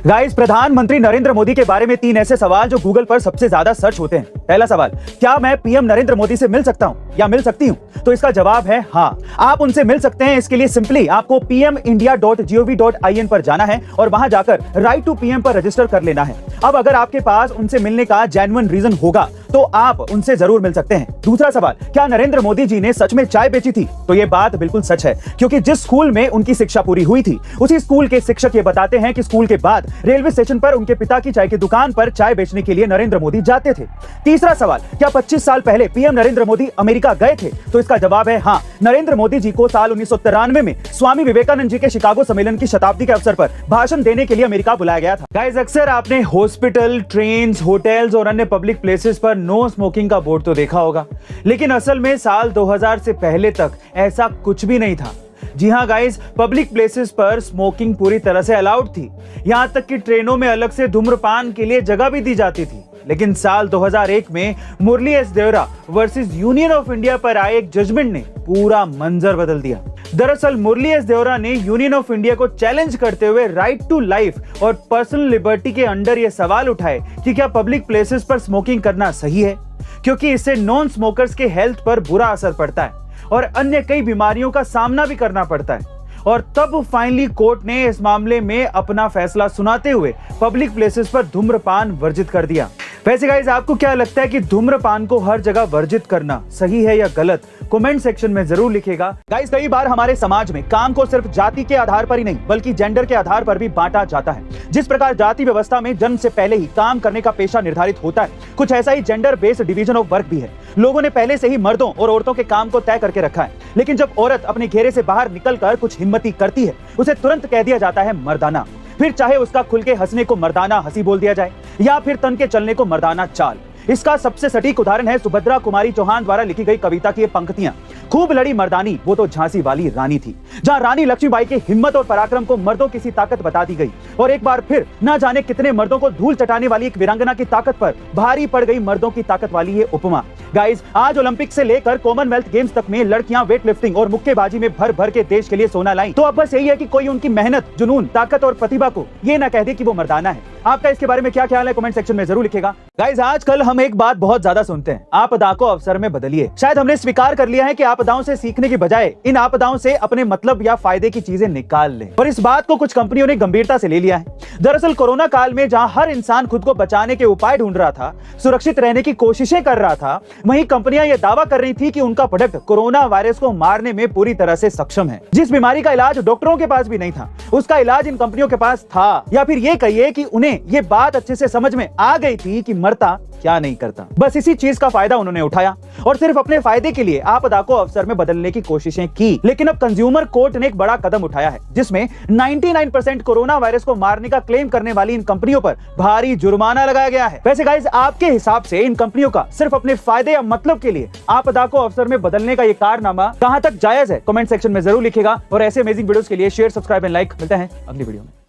Guys, प्रधानमंत्री नरेंद्र मोदी के बारे में 3 ऐसे सवाल जो गूगल पर सबसे ज्यादा सर्च होते हैं। पहला सवाल, क्या मैं पीएम नरेंद्र मोदी से मिल सकता हूं या मिल सकती हूं? तो इसका जवाब है हाँ, आप उनसे मिल सकते हैं। इसके लिए सिंपली आपको pmindia.gov.in पर जाना है और वहां जाकर राइट टू पीएम पर रजिस्टर कर लेना है। अब अगर आपके पास उनसे मिलने का जेन्युइन रीजन होगा तो आप उनसे जरूर मिल सकते हैं। दूसरा सवाल, क्या नरेंद्र मोदी जी ने सच में चाय बेची थी? तो ये बात बिल्कुल सच है, क्योंकि जिस स्कूल में उनकी शिक्षा पूरी हुई थी उसी स्कूल के शिक्षक ये बताते हैं कि स्कूल के बाद रेलवे स्टेशन पर उनके पिता की चाय की दुकान पर चाय बेचने के लिए नरेंद्र मोदी जाते थे। तीसरा सवाल, क्या 25 साल पहले पीएम नरेंद्र मोदी अमेरिका गए थे? तो इसका जवाब है हाँ, नरेंद्र मोदी जी को साल 1993 में स्वामी विवेकानंद जी के शिकागो सम्मेलन की शताब्दी के अवसर पर भाषण देने के लिए अमेरिका बुलाया गया था। गाइस, अक्सर आपने हॉस्पिटल, ट्रेन, होटल्स और अन्य पब्लिक प्लेसेस पर नो स्मोकिंग का बोर्ड तो देखा होगा, लेकिन असल में साल 2000 से पहले तक ऐसा कुछ भी नहीं था। जी हाँ गाइस, पब्लिक प्लेसेस पर स्मोकिंग पूरी तरह से अलाउड थी। यहां तक कि ट्रेनों में अलग से धूम्रपान के लिए जगह भी दी जाती थी। लेकिन साल 2001 में Murli S Deora versus union of India पर आए एक जजमेंट ने पूरा मंजर बदल दिया। दरअसल मुरली एस देवरा ने यूनियन ऑफ इंडिया को चैलेंज करते हुए राइट टू लाइफ और पर्सनल लिबर्टी के अंडर ये सवाल उठाए कि क्या पब्लिक प्लेसेस पर स्मोकिंग करना सही है, क्योंकि इससे नॉन स्मोकर्स के हेल्थ पर बुरा असर पड़ता है और अन्य कई बीमारियों का सामना भी करना पड़ता है। और तब फाइनली कोर्ट ने इस मामले में अपना फैसला सुनाते हुए पब्लिक प्लेसेस पर धूम्रपान वर्जित कर दिया। वैसे गाइस, आपको क्या लगता है कि धूम्रपान को हर जगह वर्जित करना सही है या गलत? कमेंट सेक्शन में जरूर लिखिएगा। गाइस, कई बार हमारे समाज में काम को सिर्फ जाति के आधार पर ही नहीं बल्कि जेंडर के आधार पर भी बांटा जाता है। जिस प्रकार जाति व्यवस्था में जन्म से पहले ही काम करने का पेशा निर्धारित होता है, कुछ ऐसा ही gender based division of work भी है। लोगों ने पहले से ही मर्दों और औरतों के काम को तय करके रखा है, लेकिन जब औरत अपने घेरे से बाहर निकलकर कुछ हिम्मती करती है, उसे तुरंत कह दिया जाता है मर्दाना। फिर चाहे उसका खुल के हंसने को मर्दाना हंसी बोल दिया जाए या फिर तन के चलने को मर्दाना चाल। इसका सबसे सटीक उदाहरण है सुभद्रा कुमारी चौहान द्वारा लिखी गई कविता की ये पंक्तियां। खूब लड़ी मर्दानी, वो तो झांसी वाली रानी थी, जहां रानी लक्ष्मीबाई के हिम्मत और पराक्रम को मर्दों की सी ताकत बता दी गई। और एक बार फिर न जाने कितने मर्दों को धूल चटाने वाली एक वीरांगना की ताकत पर भारी पड़ गई मर्दों की ताकत वाली ये उपमा। गाइस, आज ओलंपिक से लेकर कॉमनवेल्थ गेम्स तक में लड़कियां वेट लिफ्टिंग और मुक्केबाजी में भर भर के देश के लिए सोना लाई। तो अब बस यही है कि कोई उनकी मेहनत, जुनून, ताकत और प्रतिभा को ये ना कह दे कि वो मर्दाना है। आपका इसके बारे में क्या ख्याल है? कमेंट सेक्शन में जरूर लिखेगा। गाइस, आजकल हम एक बात बहुत ज्यादा सुनते हैं, आपदा को अवसर में बदलिए। शायद हमने स्वीकार कर लिया है कि आपदाओं से सीखने की बजाय इन आपदाओं से अपने मतलब या फायदे की चीजें निकाल लें। और इस बात को कुछ कंपनियों ने गंभीरता से ले लिया है। दरअसल कोरोना काल में जहां हर इंसान खुद को बचाने के उपाय ढूंढ रहा था, सुरक्षित रहने की कोशिशें कर रहा था, वहीं कंपनियां यह दावा कर रही थी कि उनका प्रोडक्ट कोरोना वायरस को मारने में पूरी तरह से सक्षम है। जिस बीमारी का इलाज डॉक्टरों के पास भी नहीं था, उसका इलाज इन कंपनियों के पास था। या फिर ये कहिए कि उन्हें ये बात अच्छे से समझ में आ गई थी कि मरता क्या नहीं करता। बस इसी चीज का फायदा उन्होंने उठाया और सिर्फ अपने फायदे के लिए आपदा को अवसर में बदलने की कोशिशें की। लेकिन अब कंज्यूमर कोर्ट ने एक बड़ा कदम उठाया है, जिसमें 99% कोरोना वायरस को मारने का क्लेम करने वाली इन कंपनियों पर भारी जुर्माना लगाया गया है। वैसे गाइस, आपके हिसाब से इन कंपनियों का सिर्फ अपने फायदे या मतलब के लिए आपदा को अवसर में बदलने का ये कारनामा कहां तक जायज है? कमेंट सेक्शन में जरूर लिखेगा। और ऐसे अमेजिंग वीडियोस के लिए शेयर, सब्सक्राइब एंड लाइक। मिलते हैं अगली वीडियो में।